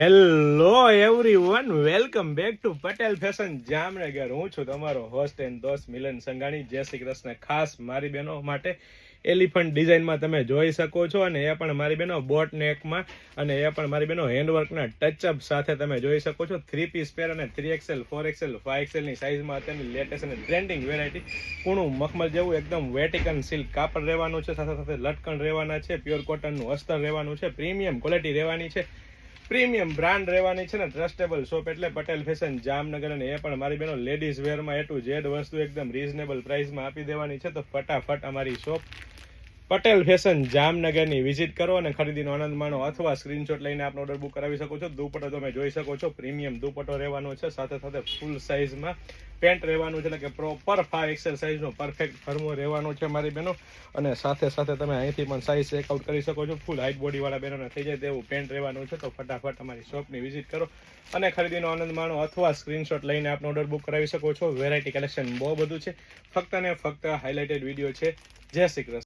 Hello everyone, welcome back to Patel fashion Jamnagar. હું છું તમારો હોસ્ટ એન્ડ દોસ્ત મિલન સંઘાણી. જય શ્રી કૃષ્ણ. ખાસ મારી બહેનો માટે એલિફન્ટ ડિઝાઇનમાં તમે જોઈ શકો છો, અને એ પણ મારી બહેનો બોટ નેકમાં, અને એ પણ મારી બહેનો હેન્ડવર્કના ટચઅપ સાથે તમે જોઈ શકો છો. 3 પીસ પેર અને 3XL 4XL 5XL ની સાઇઝમાં અત્યારની લેટેસ્ટ અને ટ્રેન્ડિંગ વેરાયટી. પૂણું મખમલ જેવું એકદમ વેટિકન સિલ્ક કાપડ રહેવાનું છે, સાથે સાથે લટકણ રહેવાના છે, પ્યોર કોટનનું અસ્તર રહેવાનું છે, પ્રીમિયમ ક્વોલિટી રહેવાની છે, પ્રીમિયમ બ્રાન્ડ રહેવાની છે ને ટ્રસ્ટેબલ શોપ એટલે પટેલ ફેશન જામનગર. અને એ પણ મારી બહેનો લેડીઝ વેરમાં A to Z વસ્તુ એકદમ રીઝનેબલ પ્રાઇસમાં આપી દેવાની છે. તો ફટાફટ અમારી શોપ પટેલ ફેશન જામનગરની વિઝિટ કરો અને ખરીદીનો આનંદ માણો, અથવા સ્ક્રીનશોટ લઈને આપનો ઓર્ડર બુક કરાવી શકો છો. દુપટ્ટો તમે જોઈ શકો છો, પ્રીમિયમ દુપટ્ટો રહેવાનો છે, સાથે સાથે ફૂલ સાઇઝમાં પેન્ટ રહેવાનું છે, એટલે કે પ્રોપર 5XL સાઇઝનો પરફેક્ટ ફર્મો રહેવાનો છે મારી બહેનો. અને સાથે સાથે તમે અહીંથી પણ સાઇઝ ચેકઆઉટ કરી શકો છો. ફૂલ હાઇટ બોડીવાળા બહેનોને થઈ જાય તેવું પેન્ટ રહેવાનું છે. તો ફટાફટ અમારી શોપની વિઝિટ કરો અને ખરીદીનો આનંદ માણો, અથવા સ્ક્રીનશોટ લઈને આપનો ઓર્ડર બુક કરાવી શકો છો. વેરાયટી કલેક્શન બહુ બધું છે, ફક્ત ને ફક્ત હાઇલાઇટેડ વિડીયો છે. જય શ્રી કૃષ્ણ.